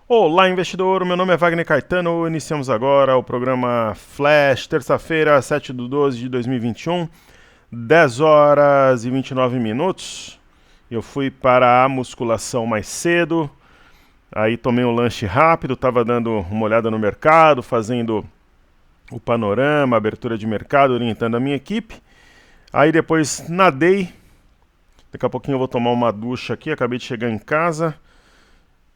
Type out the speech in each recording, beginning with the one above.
Olá, investidor. Meu nome é Wagner Caetano. Iniciamos agora o programa Flash, terça-feira, 7/12/2021, 10 horas e 29 minutos. Eu fui para a musculação mais cedo, aí tomei um lanche rápido, estava dando uma olhada no mercado, fazendo o panorama, abertura de mercado, orientando a minha equipe. Aí depois nadei, daqui a pouquinho eu vou tomar uma ducha aqui, acabei de chegar em casa.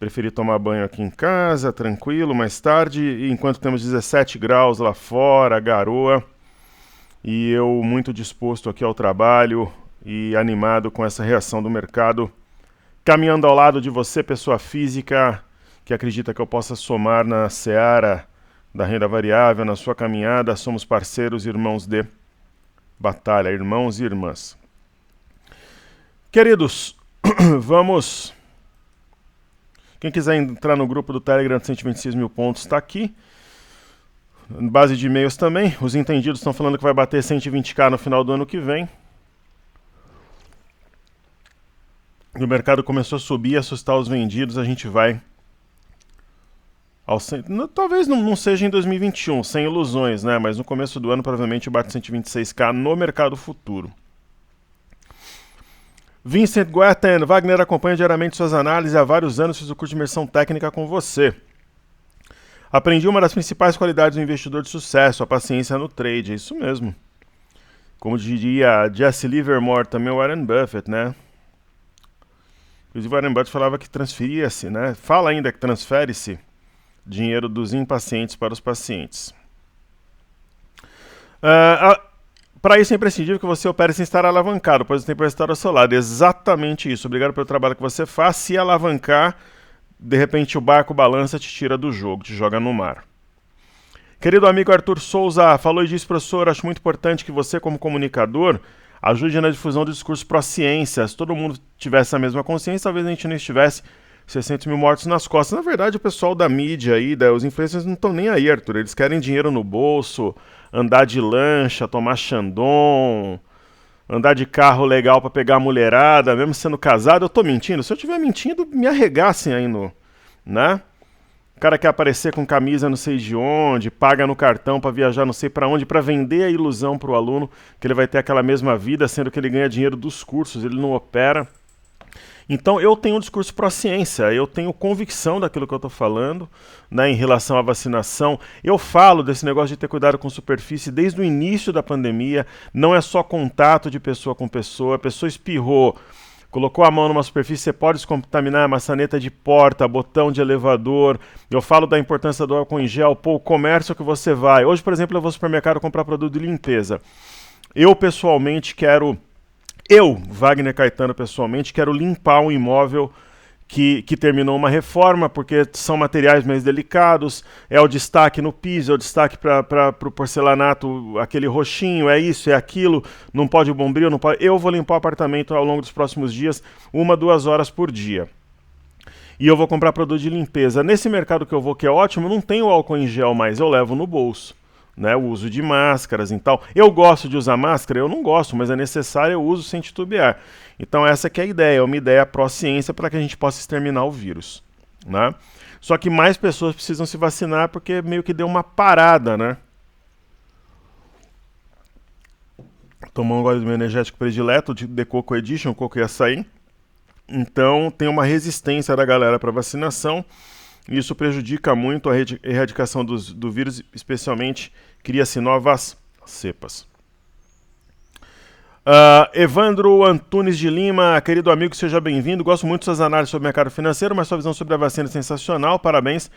Preferi tomar banho aqui em casa, tranquilo, mais tarde, enquanto temos 17 graus lá fora, garoa, e eu muito disposto aqui ao trabalho e animado com essa reação do mercado, caminhando ao lado de você, pessoa física, que acredita que eu possa somar na seara da renda variável, na sua caminhada. Somos parceiros, irmãos de batalha, irmãos e irmãs. Queridos, vamos... Quem quiser entrar no grupo do Telegram de 126 mil pontos está aqui. Base de e-mails também. Os entendidos estão falando que vai bater 120k no final do ano que vem. E o mercado começou a subir e assustar os vendidos. A gente vai ao talvez não seja em 2021, sem ilusões, né? Mas no começo do ano provavelmente bate 126k no mercado futuro. Vincent Guetten, Wagner acompanha diariamente suas análises há vários anos, fiz o curso de imersão técnica com você. Aprendi uma das principais qualidades do investidor de sucesso, a paciência no trade, é isso mesmo. Como diria Jesse Livermore, também o Warren Buffett, né? Inclusive o Warren Buffett falava que transferia-se, né? Fala ainda que transfere-se dinheiro dos impacientes para os pacientes. Para isso é imprescindível que você opere sem estar alavancado, pois o tempo vai estar ao seu lado. Exatamente isso. Obrigado pelo trabalho que você faz. Se alavancar, de repente o barco balança, te tira do jogo, te joga no mar. Querido amigo Arthur Souza, falou e disse, professor, acho muito importante que você, como comunicador, ajude na difusão do discurso pró-ciência. Se todo mundo tivesse a mesma consciência, talvez a gente não estivesse 600 mil mortos nas costas. Na verdade, o pessoal da mídia aí, os influencers não estão nem aí, Arthur. Eles querem dinheiro no bolso, andar de lancha, tomar Chandon, andar de carro legal pra pegar a mulherada, mesmo sendo casado. Eu tô mentindo? Se eu estiver mentindo, me arregassem aí né? O cara quer aparecer com camisa não sei de onde, paga no cartão pra viajar não sei pra onde, pra vender a ilusão pro aluno que ele vai ter aquela mesma vida, sendo que ele ganha dinheiro dos cursos, ele não opera. Então eu tenho um discurso pró-ciência, eu tenho convicção daquilo que eu estou falando, né, em relação à vacinação. Eu falo desse negócio de ter cuidado com superfície desde o início da pandemia, não é só contato de pessoa com pessoa, a pessoa espirrou, colocou a mão numa superfície, você pode descontaminar a maçaneta de porta, botão de elevador. Eu falo da importância do álcool em gel, pô, o comércio que você vai. Hoje, por exemplo, eu vou ao supermercado comprar produto de limpeza. Eu, pessoalmente, Wagner Caetano, pessoalmente, quero limpar um imóvel que terminou uma reforma, porque são materiais mais delicados, é o destaque no piso, é o destaque para o porcelanato, aquele roxinho, é isso, é aquilo, não pode bombril, não pode... Eu vou limpar o apartamento ao longo dos próximos dias, 1-2 horas por dia. E eu vou comprar produto de limpeza. Nesse mercado que eu vou, que é ótimo, não tem o álcool em gel mais, eu levo no bolso. Né, o uso de máscaras e tal. Eu gosto de usar máscara? Eu não gosto, mas é necessário, eu uso sem titubear. Então essa que é a ideia, é uma ideia pró-ciência para que a gente possa exterminar o vírus. Né? Só que mais pessoas precisam se vacinar porque meio que deu uma parada, né? Tomando um gole do meu energético predileto, de The Coco Edition, Coco e Açaí. Então tem uma resistência da galera para vacinação. Isso prejudica muito a erradicação do vírus, especialmente cria-se novas cepas. Evandro Antunes de Lima, querido amigo, seja bem-vindo. Gosto muito de suas análises sobre o mercado financeiro, mas sua visão sobre a vacina é sensacional. Parabéns,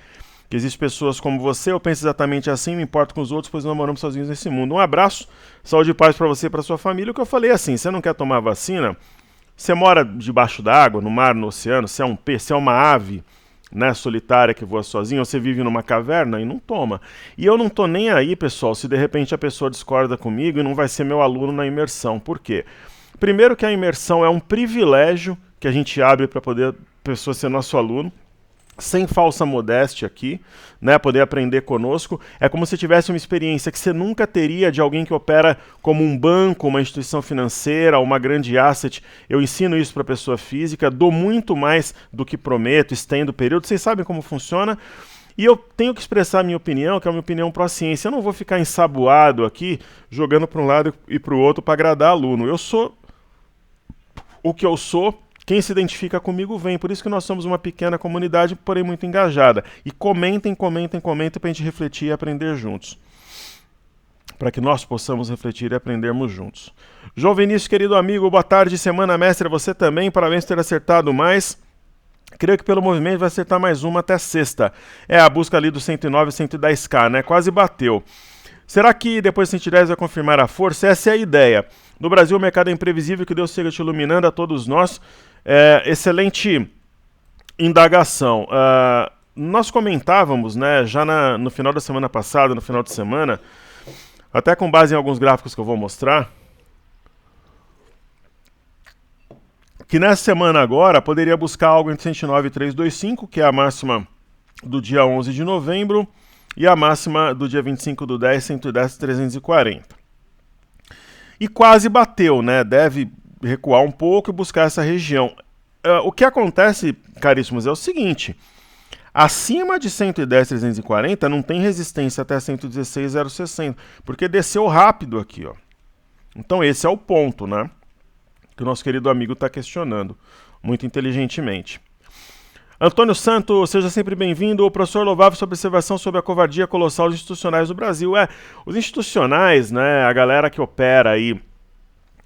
que existem pessoas como você. Eu penso exatamente assim, me importo com os outros, pois não moramos sozinhos nesse mundo. Um abraço, saúde e paz para você e para sua família. O que eu falei é assim, você não quer tomar vacina? Você mora debaixo d'água, no mar, no oceano, você é um peixe, você é uma ave, né, solitária que voa sozinha, ou você vive numa caverna e não toma. E eu não tô nem aí, pessoal, se de repente a pessoa discorda comigo e não vai ser meu aluno na imersão. Por quê? Primeiro que a imersão é um privilégio que a gente abre para poder a pessoa ser nosso aluno. sem falsa modéstia aqui, né, poder aprender conosco. É como se tivesse uma experiência que você nunca teria de alguém que opera como um banco, uma instituição financeira, uma grande asset. Eu ensino isso para pessoa física, dou muito mais do que prometo, estendo o período, vocês sabem como funciona. E eu tenho que expressar a minha opinião, que é uma opinião pró-ciência. Eu não vou ficar ensaboado aqui, jogando para um lado e para o outro para agradar aluno. Eu sou o que eu sou. Quem se identifica comigo vem, por isso que nós somos uma pequena comunidade, porém muito engajada. E comentem para a gente refletir e aprender juntos. Para que nós possamos refletir e aprendermos juntos. João Vinícius, querido amigo, boa tarde, semana mestre, você também, parabéns por ter acertado mais. Creio que pelo movimento vai acertar mais uma até sexta. É a busca ali do 109 e 110k, né? Quase bateu. Será que depois do 110 vai confirmar a força? Essa é a ideia. No Brasil o mercado é imprevisível, que Deus seja te iluminando a todos nós. Excelente indagação. Nós comentávamos, né, já no final da semana passada, no final de semana, até com base em alguns gráficos que eu vou mostrar, que nessa semana agora poderia buscar algo entre 109 e 325, que é a máxima do dia 11 de novembro, e a máxima do dia 25 do 10, 110, 340. E quase bateu, né? Deve recuar um pouco e buscar essa região. O que acontece, caríssimos, é o seguinte: acima de 110, 340 não tem resistência até 116, 060, porque desceu rápido aqui, ó. Então esse é o ponto, né? Que o nosso querido amigo está questionando, muito inteligentemente. Antônio Santos, seja sempre bem-vindo. O professor louvável sua observação sobre a covardia colossal dos institucionais do Brasil. Os institucionais, né, a galera que opera aí,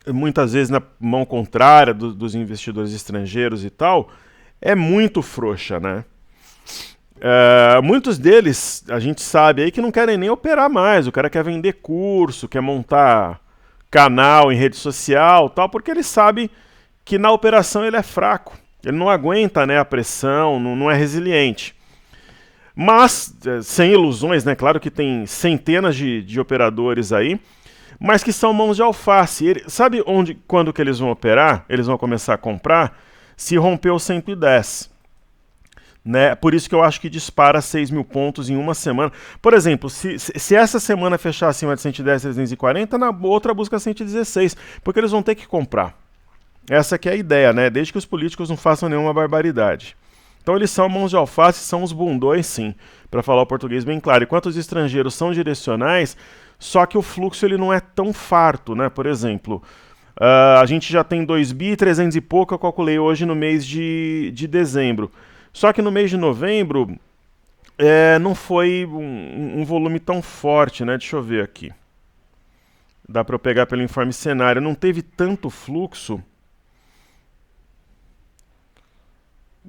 muitas vezes na mão contrária dos investidores estrangeiros e tal, é muito frouxa, né? Muitos deles, a gente sabe aí que não querem nem operar mais. O cara quer vender curso, quer montar canal em rede social, tal, porque ele sabe que na operação ele é fraco. Ele não aguenta, né, a pressão, não é resiliente. Mas, sem ilusões, né? Claro que tem centenas de operadores aí, mas que são mãos de alface. Sabe quando que eles vão operar? Eles vão começar a comprar? Se romper o 110. Né? Por isso que eu acho que dispara 6 mil pontos em uma semana. Por exemplo, se essa semana fechar acima de 110, 340, na outra busca 116, porque eles vão ter que comprar. Essa que é a ideia, né? Desde que os políticos não façam nenhuma barbaridade. Então eles são mãos de alface, são os bundões, sim, para falar o português bem claro. Enquanto os estrangeiros são direcionais, só que o fluxo ele não é tão farto, né? Por exemplo, a gente já tem 2 bi, 300 e pouco, eu calculei hoje no mês de dezembro. Só que no mês de novembro não foi um volume tão forte, né? Deixa eu ver aqui. Dá para eu pegar pelo informe cenário. Não teve tanto fluxo.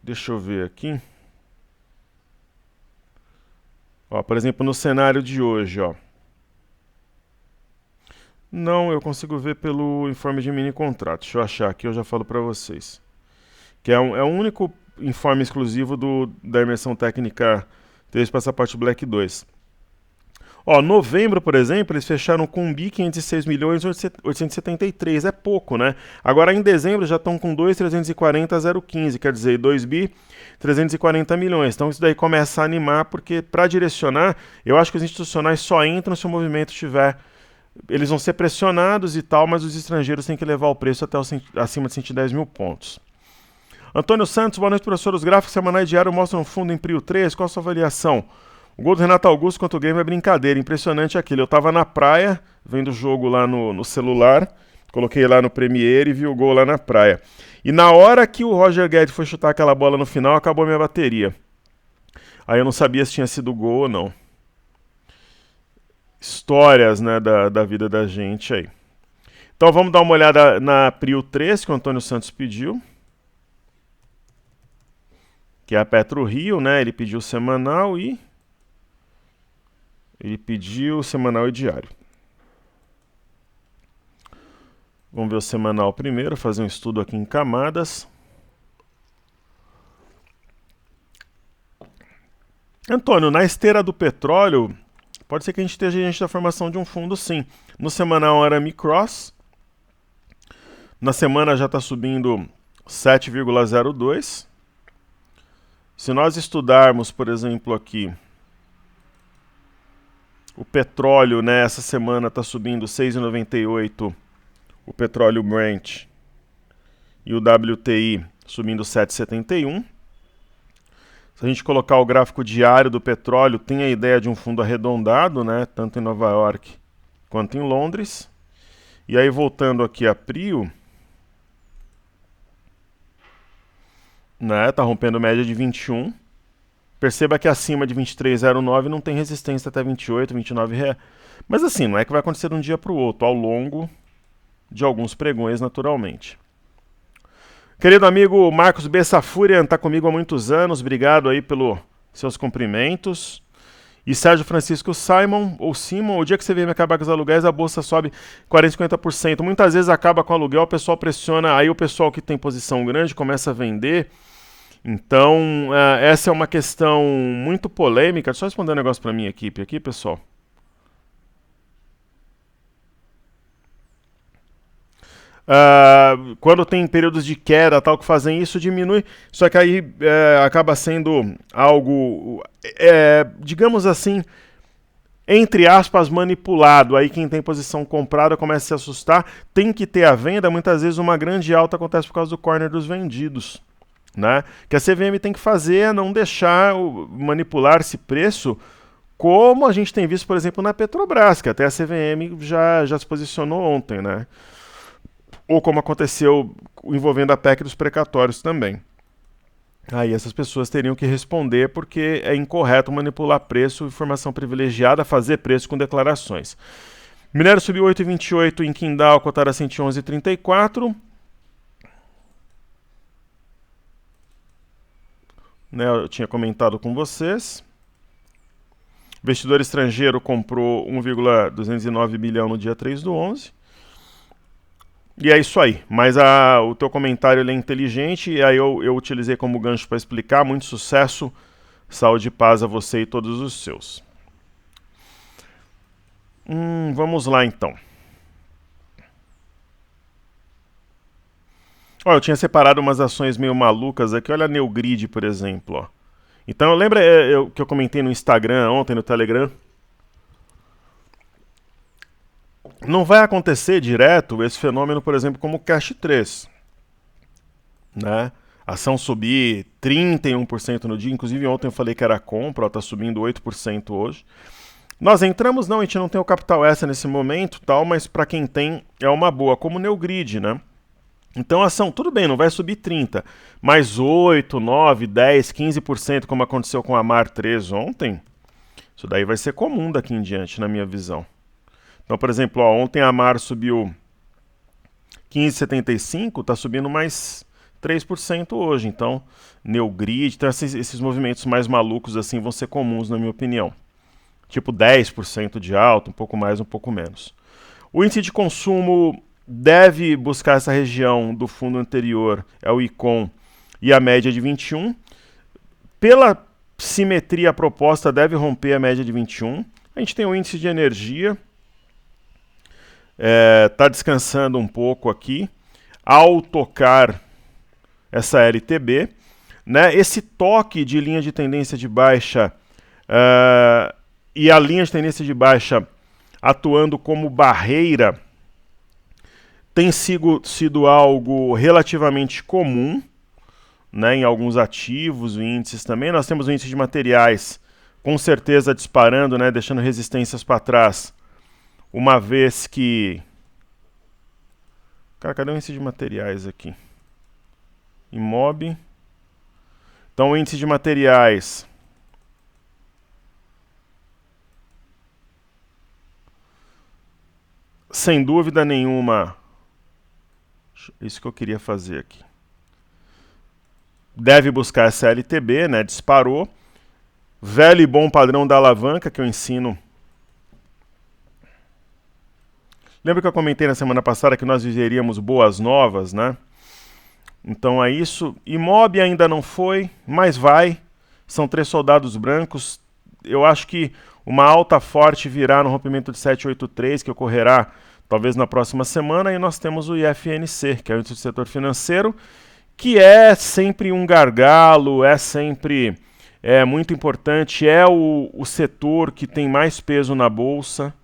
Deixa eu ver aqui. Ó, por exemplo, no cenário de hoje, ó. Não, eu consigo ver pelo informe de mini contrato. Deixa eu achar aqui, eu já falo para vocês. Que é o único informe exclusivo da imersão técnica 3 Passaporte Black 2. Ó, novembro, por exemplo, eles fecharam com um bi 506 milhões 873, é pouco, né? Agora em dezembro já estão com 2.340 015, quer dizer, 2 bi 340 milhões. Então isso daí começa a animar, porque para direcionar, eu acho que os institucionais só entram se o movimento tiver... Eles vão ser pressionados e tal, mas os estrangeiros têm que levar o preço até acima de 110 mil pontos. Antônio Santos, boa noite, professor. Os gráficos semanais diários mostram um fundo em Prio 3, qual a sua avaliação? O gol do Renato Augusto contra o game é brincadeira, impressionante aquilo. Eu tava na praia, vendo o jogo lá no celular, coloquei lá no Premiere e vi o gol lá na praia. E na hora que o Roger Guedes foi chutar aquela bola no final, acabou minha bateria. Aí eu não sabia se tinha sido gol ou não. Histórias, né, da vida da gente aí. Então vamos dar uma olhada na Prio 3, que o Antônio Santos pediu. Que é a PetroRio, né? Ele pediu semanal e... Ele pediu semanal e diário. Vamos ver o semanal primeiro, fazer um estudo aqui em camadas. Antônio, na esteira do petróleo, pode ser que a gente esteja diante da formação de um fundo, sim. No semanal era Micross. Na semana já está subindo 7,02. Se nós estudarmos, por exemplo, aqui, o petróleo, né, essa semana está subindo 6,98, o petróleo Brent e o WTI subindo 7,71. Se a gente colocar o gráfico diário do petróleo, tem a ideia de um fundo arredondado, né, tanto em Nova York quanto em Londres. E aí, voltando aqui a Prio, né, tá rompendo média de 21. Perceba que acima de 23,09 não tem resistência até 28, 29 reais. Mas assim, não é que vai acontecer de um dia para o outro, ao longo de alguns pregões, naturalmente. Querido amigo Marcos B. Safurian, está comigo há muitos anos, obrigado aí pelos seus cumprimentos. E Sérgio Francisco Simon, o dia que você vem me acabar com os aluguéis, a bolsa sobe 40%, 50%. Muitas vezes acaba com o aluguel, o pessoal pressiona, aí o pessoal que tem posição grande começa a vender. Então, essa é uma questão muito polêmica. Deixa eu responder um negócio para minha equipe aqui, pessoal. Quando tem períodos de queda, tal, que fazem isso, diminui. Só que aí acaba sendo algo, digamos assim, entre aspas, manipulado. Aí quem tem posição comprada começa a se assustar. Tem que ter a venda. Muitas vezes uma grande alta acontece por causa do corner dos vendidos. Né? Que a CVM tem que fazer é não deixar manipular esse preço, como a gente tem visto, por exemplo, na Petrobras, que até a CVM já se posicionou ontem, né? Ou como aconteceu envolvendo a PEC dos precatórios também. Aí essas pessoas teriam que responder porque é incorreto manipular preço, informação privilegiada, fazer preço com declarações. Minério subiu 8,28 em Qingdao, cotada a 111,34. Né, eu tinha comentado com vocês. Investidor estrangeiro comprou 1,209 bilhão no dia 3/11. E é isso aí. Mas o teu comentário ele é inteligente e aí eu utilizei como gancho para explicar. Muito sucesso, saúde e paz a você e todos os seus. Vamos lá então. Ó, eu tinha separado umas ações meio malucas aqui. Olha a Neogrid, por exemplo. Ó. Então, lembra que eu comentei no Instagram ontem, no Telegram? Não vai acontecer direto esse fenômeno, por exemplo, como o Cash 3. Né? A ação subir 31% no dia. Inclusive, ontem eu falei que era compra, está subindo 8% hoje. Nós entramos, não, a gente não tem o capital essa nesse momento, tal, mas para quem tem é uma boa, como o Neogrid, né? Então a ação, tudo bem, não vai subir 30%, mas 8%, 9%, 10%, 15%, como aconteceu com a Mar 3 ontem, isso daí vai ser comum daqui em diante, na minha visão. Então, por exemplo, ó, ontem a Mar subiu 15,75%, está subindo mais 3% hoje. Então, Neogrid, então esses movimentos mais malucos assim vão ser comuns, na minha opinião. Tipo 10% de alta, um pouco mais, um pouco menos. O índice de consumo deve buscar essa região do fundo anterior, é o ICOM, e a média de 21. Pela simetria proposta, deve romper a média de 21. A gente tem o índice de energia, está descansando um pouco aqui, ao tocar essa LTB. Né, esse toque de linha de tendência de baixa e a linha de tendência de baixa atuando como barreira tem sido algo relativamente comum, né, em alguns ativos, índices também. Nós temos o índice de materiais com certeza disparando, né, deixando resistências para trás, uma vez que... Cara, cadê o índice de materiais aqui? Imob. Então o índice de materiais... Sem dúvida nenhuma... Isso que eu queria fazer aqui. Deve buscar essa LTB, né? Disparou. Velho e bom padrão da alavanca que eu ensino. Lembra que eu comentei na semana passada que nós viveríamos boas novas, né? Então é isso. Imob ainda não foi, mas vai. São 3 soldados brancos. Eu acho que uma alta forte virá no rompimento de 783, que ocorrerá talvez na próxima semana, e nós temos o IFNC, que é o Índice do Setor Financeiro, que é sempre um gargalo, é sempre muito importante, é o setor que tem mais peso na bolsa,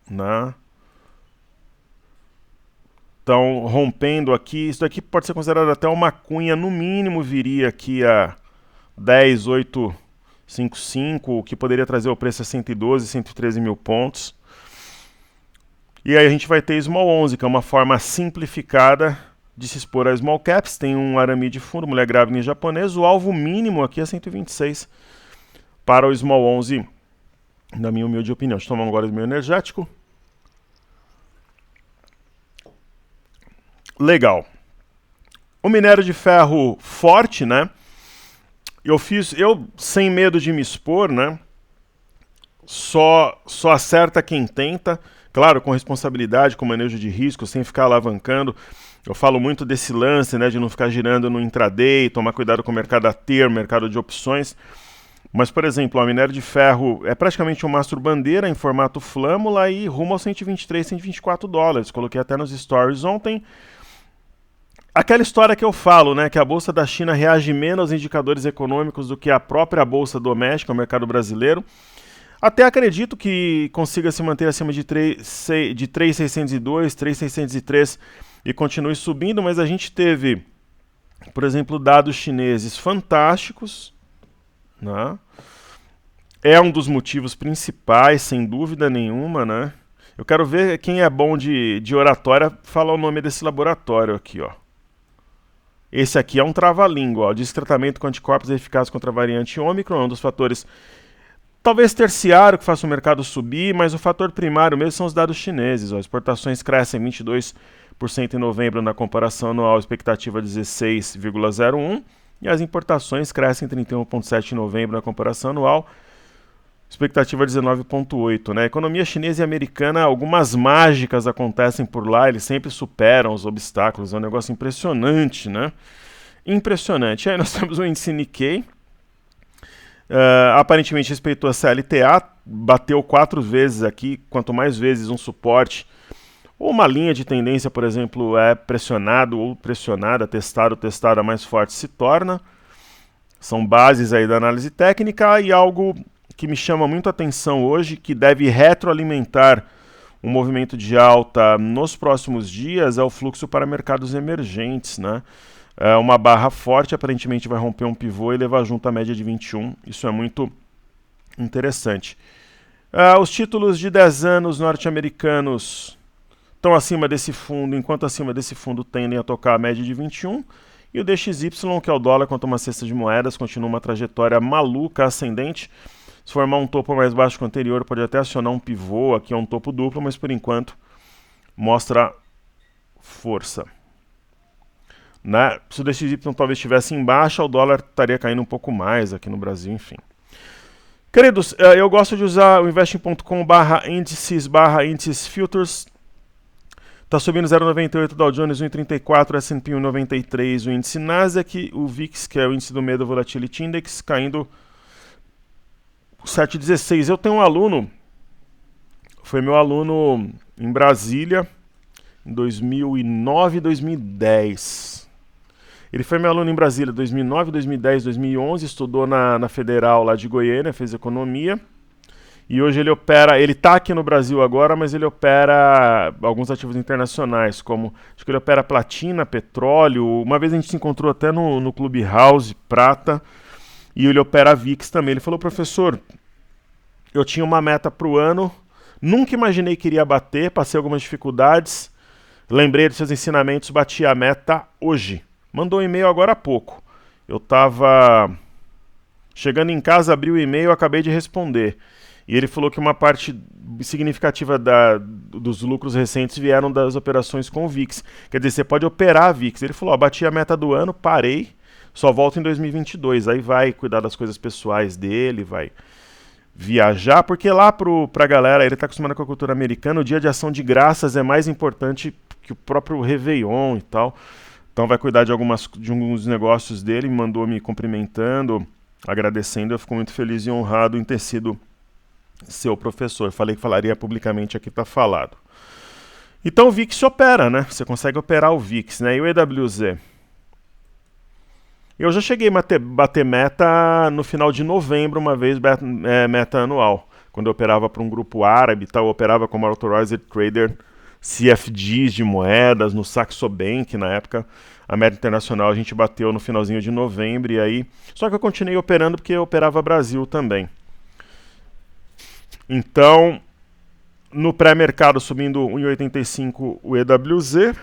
né? Então, rompendo aqui, isso daqui pode ser considerado até uma cunha, no mínimo viria aqui a 10,855, o que poderia trazer o preço a 112, 113 mil pontos. E aí a gente vai ter Small 11, que é uma forma simplificada de se expor a Small Caps. Tem um arame de fundo, mulher grávida em japonês. O alvo mínimo aqui é 126 para o Small 11, na minha humilde opinião. Deixa eu tomar agora o meu energético. Legal. O minério de ferro forte, né? Eu sem medo de me expor, né? Só acerta quem tenta. Claro, com responsabilidade, com manejo de risco, sem ficar alavancando. Eu falo muito desse lance, né, de não ficar girando no intraday, tomar cuidado com o mercado a termo, mercado de opções. Mas, por exemplo, o minério de ferro é praticamente um mastro bandeira em formato flâmula e rumo aos 123, 124 dólares. Coloquei até nos stories ontem. Aquela história que eu falo, né, que a bolsa da China reage menos aos indicadores econômicos do que a própria bolsa doméstica, o mercado brasileiro. Até acredito que consiga se manter acima de 3.602, 3.603 e continue subindo, mas a gente teve, por exemplo, dados chineses fantásticos, né? É um dos motivos principais, sem dúvida nenhuma, né? Eu quero ver quem é bom de oratória falar o nome desse laboratório aqui, ó. Esse aqui é um trava-língua, ó. Diz tratamento com anticorpos eficaz contra a variante Ômicron, é um dos fatores talvez terciário que faça o mercado subir, mas o fator primário mesmo são os dados chineses. Ó. Exportações crescem 22% em novembro na comparação anual, expectativa 16,01%, e as importações crescem 31,7% em novembro na comparação anual, expectativa 19,8%. Né? A economia chinesa e americana, algumas mágicas acontecem por lá, eles sempre superam os obstáculos, é um negócio impressionante, né? Impressionante. Aí nós temos o índice Nikkei, aparentemente respeitou a CLTA, bateu 4 vezes aqui, quanto mais vezes um suporte ou uma linha de tendência, por exemplo, é pressionado ou pressionada, testado, testada mais forte se torna. São bases aí da análise técnica e algo que me chama muito a atenção hoje, que deve retroalimentar um movimento de alta nos próximos dias, é o fluxo para mercados emergentes, né? Uma barra forte, aparentemente vai romper um pivô e levar junto a média de 21. Isso é muito interessante. Os títulos de 10 anos norte-americanos estão acima desse fundo, enquanto acima desse fundo tendem a tocar a média de 21. E o DXY, que é o dólar contra uma cesta de moedas, continua uma trajetória maluca, ascendente. Se formar um topo mais baixo que o anterior, pode até acionar um pivô, aqui é um topo duplo, mas por enquanto mostra força. Né? Se o DXY talvez estivesse em baixa, o dólar estaria caindo um pouco mais aqui no Brasil, enfim. Queridos, eu gosto de usar o investing.com/índices futures. Está subindo 0,98 Dow Jones, 1,34, S&P 1,93, o índice Nasdaq, o VIX, que é o índice do medo Volatility Index, caindo 7,16. Eu tenho um aluno, foi meu aluno em Brasília, em 2009 e 2010. Ele foi meu aluno em Brasília 2009, 2010, 2011, estudou na Federal lá de Goiânia, fez economia. E hoje ele está aqui no Brasil agora, mas ele opera alguns ativos internacionais, como, acho que ele opera platina, petróleo. Uma vez a gente se encontrou até no Clubhouse Prata, e ele opera VIX também. Ele falou, professor, eu tinha uma meta para o ano, nunca imaginei que iria bater, passei algumas dificuldades, lembrei dos seus ensinamentos, bati a meta hoje. Mandou um e-mail agora há pouco. Eu estava chegando em casa, abri o e-mail, acabei de responder. E ele falou que uma parte significativa dos lucros recentes vieram das operações com o VIX. Quer dizer, você pode operar a VIX. Ele falou, bati a meta do ano, parei, só volto em 2022. Aí vai cuidar das coisas pessoais dele, vai viajar, porque lá pra galera, ele está acostumado com a cultura americana, o dia de ação de graças é mais importante que o próprio Réveillon e tal. Então vai cuidar de alguns negócios dele, mandou me cumprimentando, agradecendo. Eu fico muito feliz e honrado em ter sido seu professor. Falei que falaria publicamente, aqui está falado. Então o VIX opera, né? Você consegue operar o VIX, né? E o EWZ? Eu já cheguei a bater meta no final de novembro, uma vez meta anual. Quando eu operava para um grupo árabe, eu operava como Authorized Trader CFDs de moedas, no Saxo Bank na época. A meta internacional a gente bateu no finalzinho de novembro e aí... Só que eu continuei operando porque eu operava Brasil também. Então, no pré-mercado subindo 1,85 o EWZ.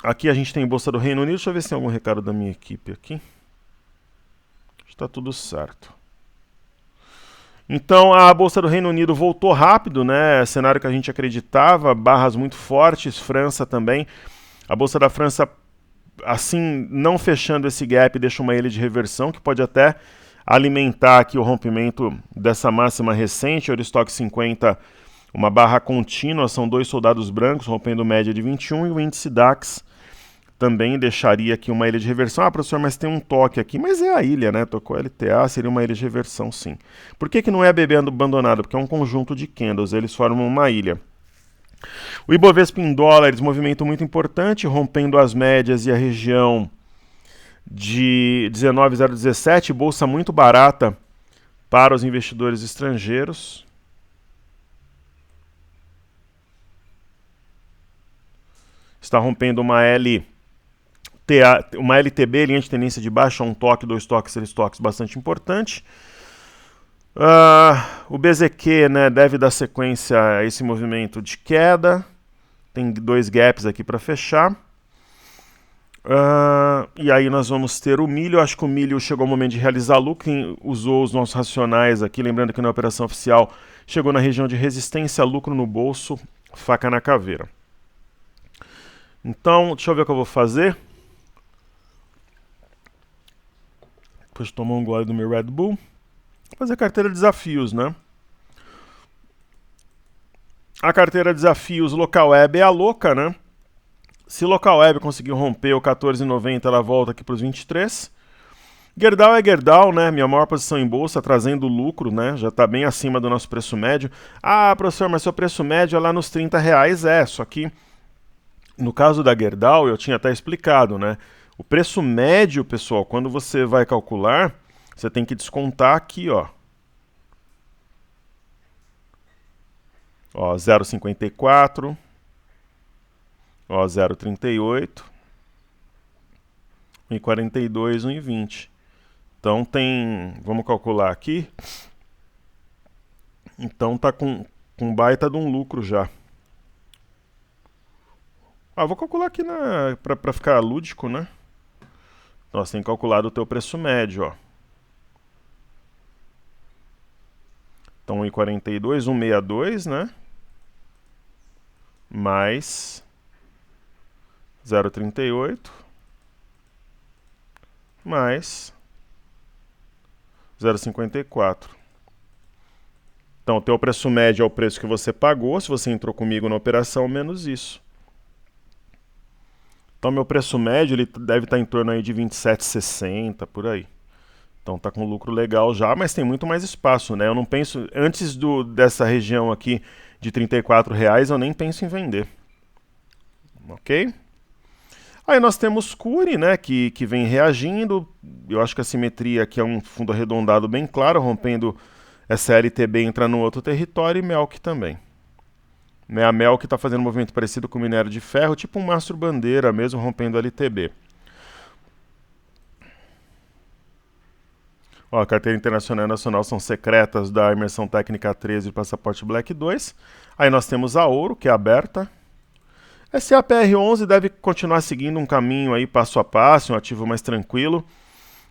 Aqui a gente tem Bolsa do Reino Unido. Deixa eu ver se tem algum recado da minha equipe aqui. Está tudo certo. Então a Bolsa do Reino Unido voltou rápido, né? Cenário que a gente acreditava, barras muito fortes, França também. A Bolsa da França, assim, não fechando esse gap, deixa uma ilha de reversão, que pode até alimentar aqui o rompimento dessa máxima recente. Eurostock 50, uma barra contínua, são dois soldados brancos rompendo média de 21, e o índice DAX também deixaria aqui uma ilha de reversão. Ah, professor, mas tem um toque aqui. Mas é a ilha, né? Tocou LTA, seria uma ilha de reversão, sim. Por que não é BB abandonado? Porque é um conjunto de candles, eles formam uma ilha. O Ibovespa em dólares, movimento muito importante, rompendo as médias e a região de 19,017, bolsa muito barata para os investidores estrangeiros. Está rompendo uma LTB, linha de tendência de baixa, um toque, dois toques, três toques, bastante importante. O BZQ, né, deve dar sequência a esse movimento de queda. Tem dois gaps aqui para fechar. E aí nós vamos ter o milho. Acho que o milho chegou o momento de realizar lucro. Quem usou os nossos racionais aqui, lembrando que na operação oficial chegou na região de resistência, lucro no bolso, faca na caveira. Então, deixa eu ver o que eu vou fazer. Depois de tomar um gole do meu Red Bull. Vou fazer a carteira de desafios, né? A carteira de desafios local web é a louca, né? Se local web conseguir romper o 14,90, ela volta aqui para os 23. Gerdau é Gerdau, né? Minha maior posição em bolsa, trazendo lucro, né? Já está bem acima do nosso preço médio. Ah, professor, mas seu preço médio é lá nos R$30. Só que no caso da Gerdau, eu tinha até explicado, né? O preço médio, pessoal, quando você vai calcular, você tem que descontar aqui, ó. Ó, 0,54. Ó, 0,38. 1,42, 1,20. Então tem... Vamos calcular aqui. Então tá com baita de um lucro já. Vou calcular aqui para ficar lúdico, né? Nós tem calculado o teu preço médio, ó. Então 1,42, 1,62, né? Mais 0,38 mais 0,54. Então o teu preço médio é o preço que você pagou, se você entrou comigo na operação, menos isso. Então meu preço médio ele deve estar em torno aí de 27,60, por aí. Então tá com lucro legal já, mas tem muito mais espaço, né? Eu não penso, antes dessa região aqui de R$34, eu nem penso em vender. Ok? Aí nós temos Cury, né, que vem reagindo. Eu acho que a simetria aqui é um fundo arredondado bem claro, rompendo essa LTB, entra no outro território, e Melk também. Né, a Melk está fazendo um movimento parecido com o minério de ferro, tipo um mastro bandeira mesmo, rompendo a LTB. Ó, a carteira internacional e nacional são secretas da imersão técnica 13 e passaporte Black 2. Aí nós temos a Ouro, que é aberta. SAPR11 deve continuar seguindo um caminho aí passo a passo, um ativo mais tranquilo.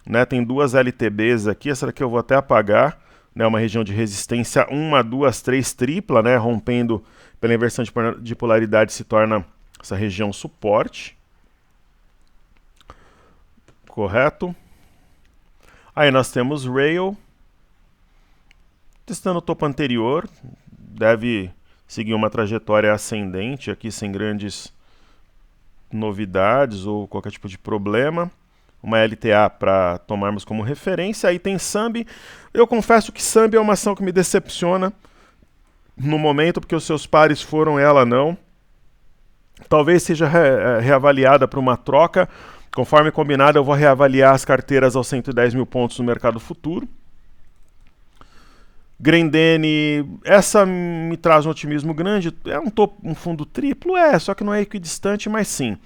Né, tem duas LTBs aqui, essa daqui eu vou até apagar. Né, uma região de resistência 1, 2, 3 tripla, né, rompendo pela inversão de polaridade, se torna essa região suporte. Correto? Aí nós temos Rail, testando o topo anterior, deve seguir uma trajetória ascendente aqui sem grandes novidades ou qualquer tipo de problema. Uma LTA para tomarmos como referência. Aí tem Sambi. Eu confesso que Sambi é uma ação que me decepciona. no momento, porque os seus pares foram, ela não. Talvez seja reavaliada para uma troca. Conforme combinado, eu vou reavaliar as carteiras aos 110 mil pontos no mercado futuro. Grendene, essa me traz um otimismo grande. É um fundo triplo? Só que não é equidistante, mas sim.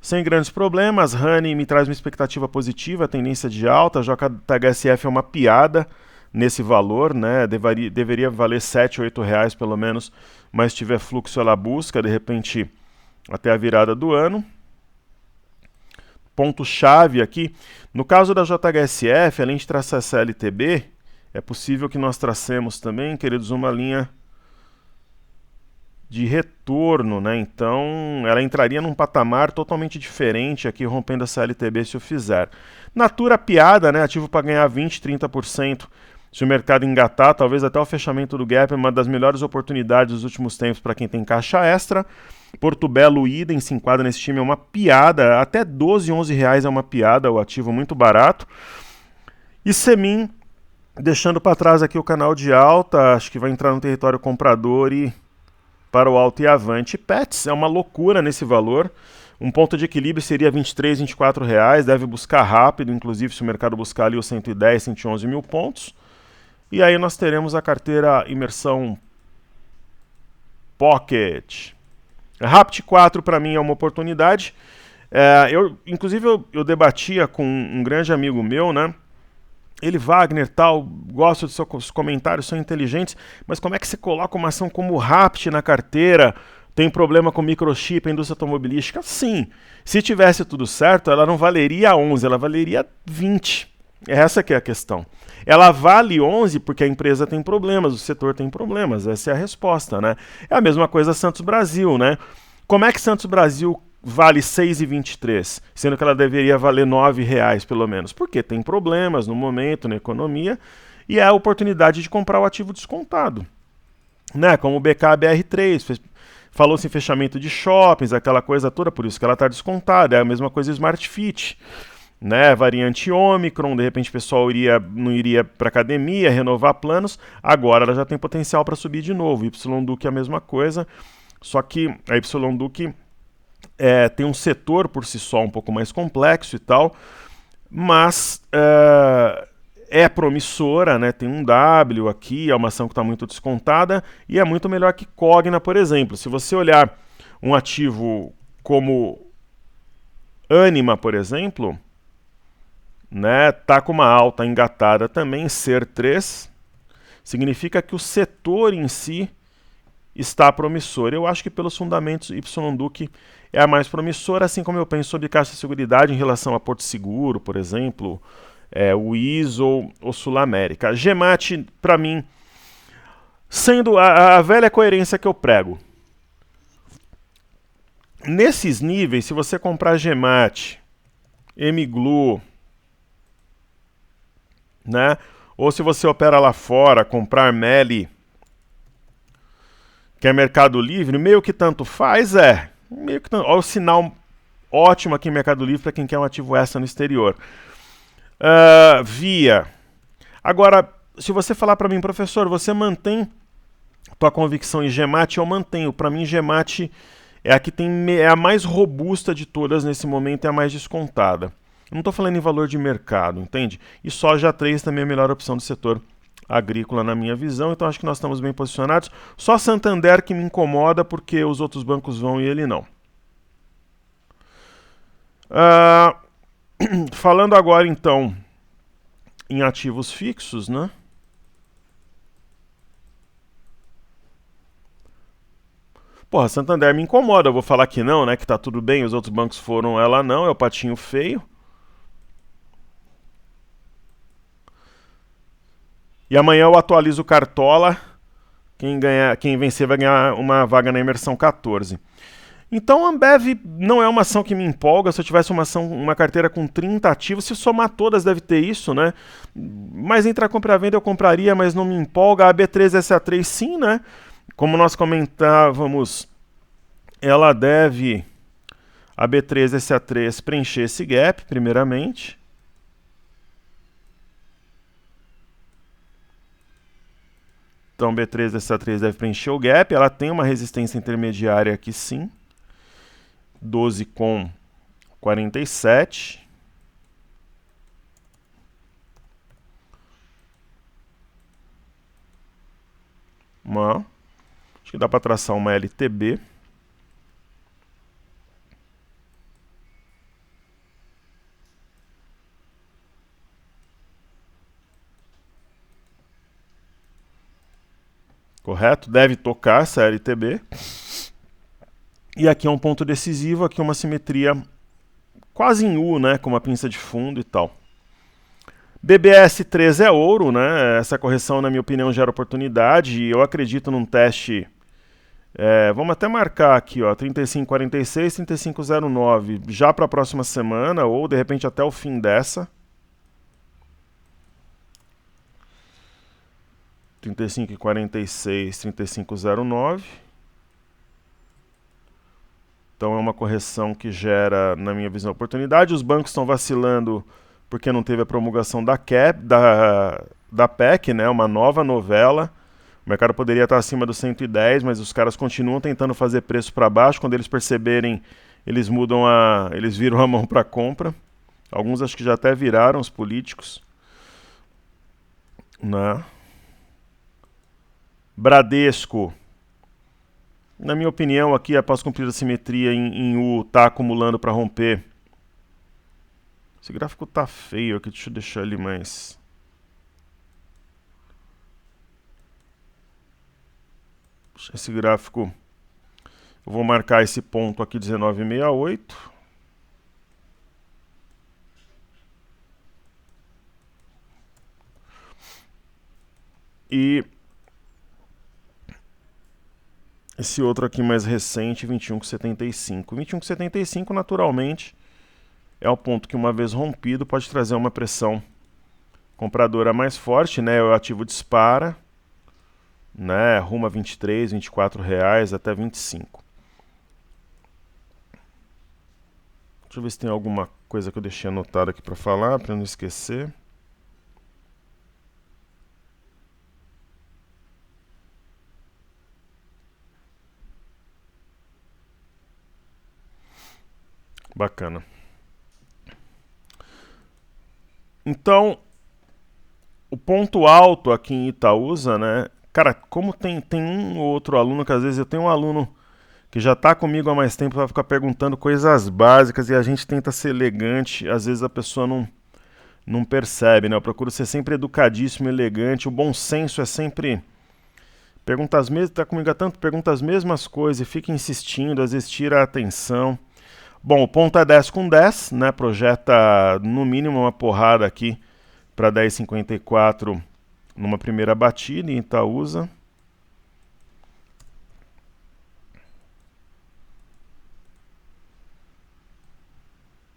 Sem grandes problemas. Honey me traz uma expectativa positiva, tendência de alta. JHSF é uma piada nesse valor, né? Deveria valer 7, 8 reais pelo menos, mas se tiver fluxo ela busca, de repente, até a virada do ano. Ponto-chave aqui, no caso da JHSF, além de traçar essa LTB, é possível que nós tracemos também, queridos, uma linha de retorno, né? Então, ela entraria num patamar totalmente diferente aqui, rompendo essa LTB se eu fizer. Natura piada, né? Ativo para ganhar 20, 30%. Se o mercado engatar, talvez até o fechamento do gap, é uma das melhores oportunidades dos últimos tempos para quem tem caixa extra. Porto Belo, idem, se enquadra nesse time, é uma piada. Até 12, 11 reais é uma piada, o ativo muito barato. E Semin, deixando para trás aqui o canal de alta, acho que vai entrar no território comprador e para o alto e avante. Pets é uma loucura nesse valor. Um ponto de equilíbrio seria 23, 24 reais, deve buscar rápido, inclusive se o mercado buscar ali os 110, 111 mil pontos. E aí nós teremos a carteira imersão Pocket. Rapt 4 para mim é uma oportunidade. Inclusive eu debatia com um grande amigo meu, né? Ele, Wagner, tal, gosto dos seus comentários, são inteligentes, mas como é que você coloca uma ação como o Rapt na carteira? Tem problema com microchip, a indústria automobilística? Sim. Se tivesse tudo certo, ela não valeria 11, ela valeria 20. Essa que é a questão. Ela vale 11 porque a empresa tem problemas, o setor tem problemas. Essa é a resposta, né? É a mesma coisa Santos Brasil, né? Como é que Santos Brasil vale 6,23, sendo que ela deveria valer 9 reais pelo menos? Porque tem problemas no momento, na economia, e é a oportunidade de comprar o ativo descontado. Né? Como o BKBR3, falou-se em fechamento de shoppings, aquela coisa toda, por isso que ela está descontada. É a mesma coisa Smart Fit. Né, variante Ômicron, de repente o pessoal não iria para academia, renovar planos, agora ela já tem potencial para subir de novo. YDUQ é a mesma coisa, só que a YDUQ tem um setor por si só um pouco mais complexo e tal, mas é promissora, né, tem um W aqui, é uma ação que está muito descontada e é muito melhor que Cogna, por exemplo. Se você olhar um ativo como Anima, por exemplo, né, tá com uma alta engatada também, SER 3, significa que o setor em si está promissor. Eu acho que pelos fundamentos YDUQ é a mais promissora, assim como eu penso sobre Caixa de Seguridade em relação a Porto Seguro, por exemplo, o ISO ou Sul América. Gemat, para mim, sendo a velha coerência que eu prego. Nesses níveis, se você comprar Gemat, Emiglu, né? Ou se você opera lá fora, comprar Meli, que é Mercado Livre, meio que tanto faz, meio que tanto. Olha o sinal ótimo aqui em Mercado Livre para quem quer um ativo extra no exterior. Via. Agora, se você falar para mim, professor, você mantém tua convicção em Gemat? Eu mantenho. Para mim, Gemat é a que é a mais robusta de todas nesse momento, é a mais descontada. Eu não estou falando em valor de mercado, entende? E soja 3 também é a melhor opção do setor agrícola na minha visão, então acho que nós estamos bem posicionados. Só Santander que me incomoda porque os outros bancos vão e ele não. Falando agora então em ativos fixos, né? Porra, Santander me incomoda, eu vou falar que não, né? Que tá tudo bem, os outros bancos foram, ela não, é o patinho feio. E amanhã eu atualizo o Cartola. Quem vencer vai ganhar uma vaga na imersão 14. Então a Ambev não é uma ação que me empolga. Se eu tivesse uma carteira com 30 ativos, se somar todas deve ter isso, né? Mas entre a compra e a venda eu compraria, mas não me empolga. A B3SA3 sim, né? Como nós comentávamos, ela deve, a B3SA3, preencher esse gap, primeiramente. Então B3 dessa 3 deve preencher o gap. Ela tem uma resistência intermediária aqui sim. 12,47. Acho que dá para traçar uma LTB. Correto? Deve tocar essa LTB. E aqui é um ponto decisivo, aqui uma simetria quase em U, né, com uma pinça de fundo e tal. BBS 3 é ouro, né? Essa correção, na minha opinião, gera oportunidade. E eu acredito num teste. Vamos até marcar aqui, ó, 35,46, 35,09, já para a próxima semana, ou de repente até o fim dessa. 35,46, 35,09. Então é uma correção que gera, na minha visão, oportunidade. Os bancos estão vacilando porque não teve a promulgação da PEC, né, uma nova novela. O mercado poderia estar acima dos 110, mas os caras continuam tentando fazer preço para baixo. Quando eles perceberem, eles viram a mão para compra. Alguns acho que já até viraram, os políticos. Né? Bradesco. Na minha opinião, aqui, após cumprir a simetria em U, está acumulando para romper. Esse gráfico tá feio aqui, deixa eu deixar ele mais... Esse gráfico, eu vou marcar esse ponto aqui, 19,68. E esse outro aqui mais recente, 21,75. 21,75 naturalmente é o ponto que, uma vez rompido, pode trazer uma pressão compradora mais forte, né? O ativo dispara, né? Rumo a 23, 24 reais até 25. Deixa eu ver se tem alguma coisa que eu deixei anotado aqui para falar, para não esquecer. Bacana. Então, o ponto alto aqui em Itaúsa, né? Cara, como tem um ou outro aluno que às vezes eu tenho um aluno que já está comigo há mais tempo, vai ficar perguntando coisas básicas e a gente tenta ser elegante, às vezes a pessoa não percebe, né? Eu procuro ser sempre educadíssimo, elegante, o bom senso é sempre... Pergunta as mesmas, tá comigo há tanto, pergunta as mesmas coisas e fica insistindo, às vezes tira a atenção. Bom, o ponto é 10 com 10, né? Projeta no mínimo uma porrada aqui para 10,54 numa primeira batida em Itaúsa.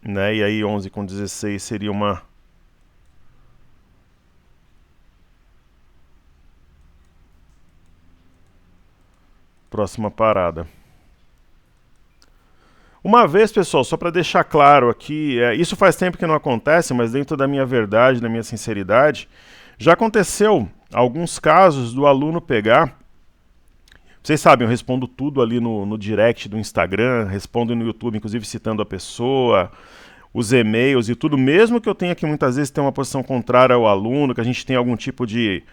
Né? E aí 11 com 16 seria uma próxima parada. Uma vez, pessoal, só para deixar claro aqui, isso faz tempo que não acontece, mas dentro da minha verdade, da minha sinceridade, já aconteceu alguns casos do aluno pegar... Vocês sabem, eu respondo tudo ali no direct do Instagram, respondo no YouTube, inclusive citando a pessoa, os e-mails e tudo, mesmo que eu tenha que muitas vezes ter uma posição contrária ao aluno, que a gente tem algum tipo de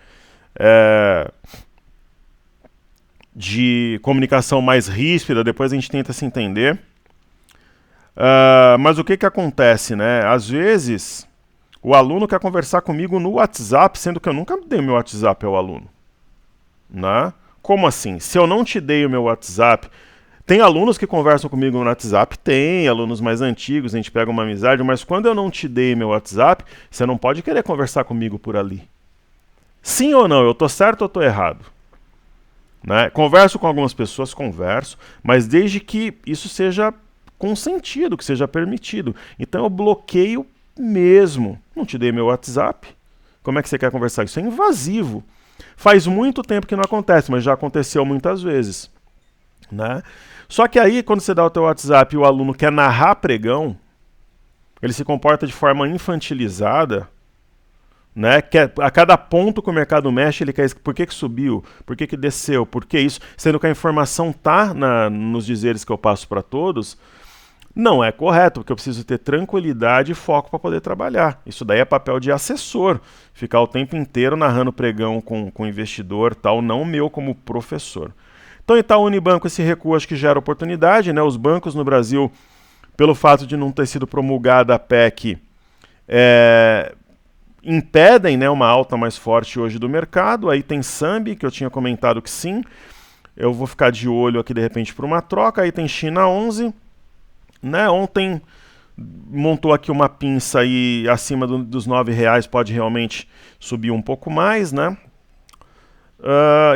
comunicação mais ríspida, depois a gente tenta se entender. Mas o que acontece, né? Às vezes, o aluno quer conversar comigo no WhatsApp, sendo que eu nunca dei meu WhatsApp ao aluno. Né? Como assim? Se eu não te dei o meu WhatsApp... Tem alunos que conversam comigo no WhatsApp? Tem, alunos mais antigos, a gente pega uma amizade, mas quando eu não te dei meu WhatsApp, você não pode querer conversar comigo por ali. Sim ou não? Eu tô certo ou tô errado? Né? Converso com algumas pessoas, converso, mas desde que isso seja consentido, que seja permitido. Então eu bloqueio mesmo. Não te dei meu WhatsApp? Como é que você quer conversar? Isso é invasivo. Faz muito tempo que não acontece, mas já aconteceu muitas vezes. Né? Só que aí, quando você dá o teu WhatsApp e o aluno quer narrar pregão, ele se comporta de forma infantilizada, né? A cada ponto que o mercado mexe, ele quer por que subiu, por que desceu, por que isso, sendo que a informação está nos dizeres que eu passo para todos. Não é correto, porque eu preciso ter tranquilidade e foco para poder trabalhar. Isso daí é papel de assessor, ficar o tempo inteiro narrando pregão com o investidor, tal, não meu como professor. Então, Itaú Unibanco, esse recuo acho que gera oportunidade, né? Os bancos no Brasil, pelo fato de não ter sido promulgada a PEC, impedem, né, uma alta mais forte hoje do mercado. Aí tem Sambi, que eu tinha comentado que sim, eu vou ficar de olho aqui de repente para uma troca. Aí tem China 11, né? Ontem montou aqui uma pinça aí acima dos R$9, pode realmente subir um pouco mais, né?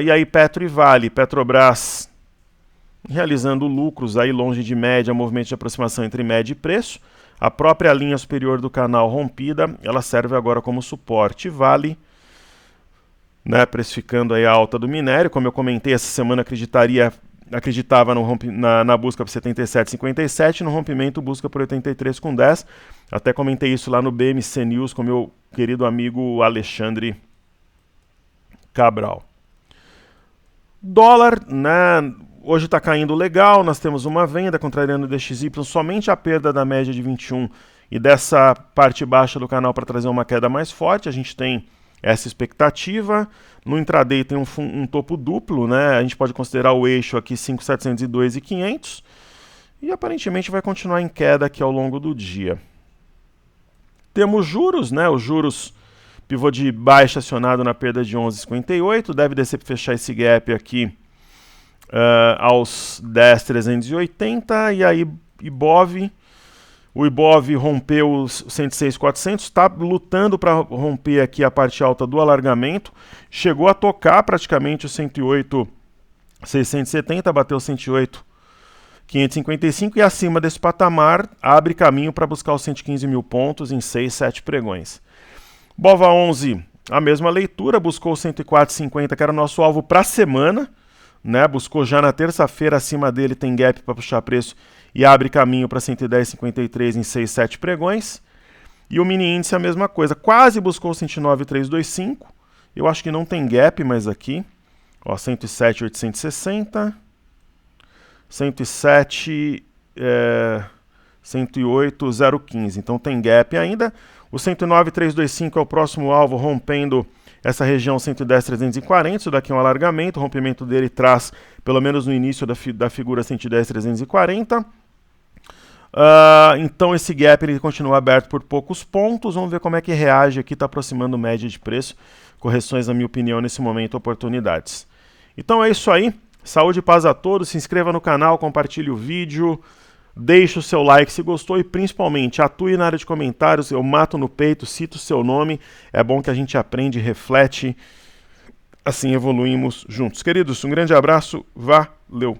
E aí Petro e Vale, Petrobras realizando lucros aí longe de média, movimento de aproximação entre média e preço. A própria linha superior do canal rompida, ela serve agora como suporte. Vale, né, precificando aí a alta do minério, como eu comentei essa semana, acreditava na busca por 77,57, no rompimento busca por 83,10. Até comentei isso lá no BMC News com meu querido amigo Alexandre Cabral. Dólar, né, hoje está caindo legal, nós temos uma venda contrariando o DXY, somente a perda da média de 21 e dessa parte baixa do canal para trazer uma queda mais forte. A gente tem essa expectativa. No intraday tem um topo duplo, né? A gente pode considerar o eixo aqui 5.702 e 500 e aparentemente vai continuar em queda aqui ao longo do dia. Temos juros, né? Os juros pivô de baixa acionado na perda de 11,58, deve descer para fechar esse gap aqui aos 10.380, e aí o Ibov rompeu os 106.400, está lutando para romper aqui a parte alta do alargamento, chegou a tocar praticamente os 108.670, bateu 108.555 e acima desse patamar abre caminho para buscar os 115 mil pontos em 6, 7 pregões. Bova 11, a mesma leitura, buscou 104,50, que era o nosso alvo para a semana, né? Buscou já na terça-feira, acima dele tem gap para puxar preço e abre caminho para 110,53 em 6, 7 pregões. E o mini índice a mesma coisa, quase buscou 109,325, eu acho que não tem gap mais aqui, ó, 107,860, 108,015, então tem gap ainda. O 109,325 é o próximo alvo, rompendo essa região 110,340, isso daqui é um alargamento, o rompimento dele traz, pelo menos no início da figura, 110,340. Então esse gap ele continua aberto por poucos pontos, vamos ver como é que reage aqui, está aproximando média de preço, correções na minha opinião nesse momento, oportunidades. Então é isso aí, saúde e paz a todos, se inscreva no canal, compartilhe o vídeo, deixe o seu like se gostou e principalmente atue na área de comentários, eu mato no peito, cito o seu nome, é bom que a gente aprende, reflete, assim evoluímos juntos. Queridos, um grande abraço, valeu!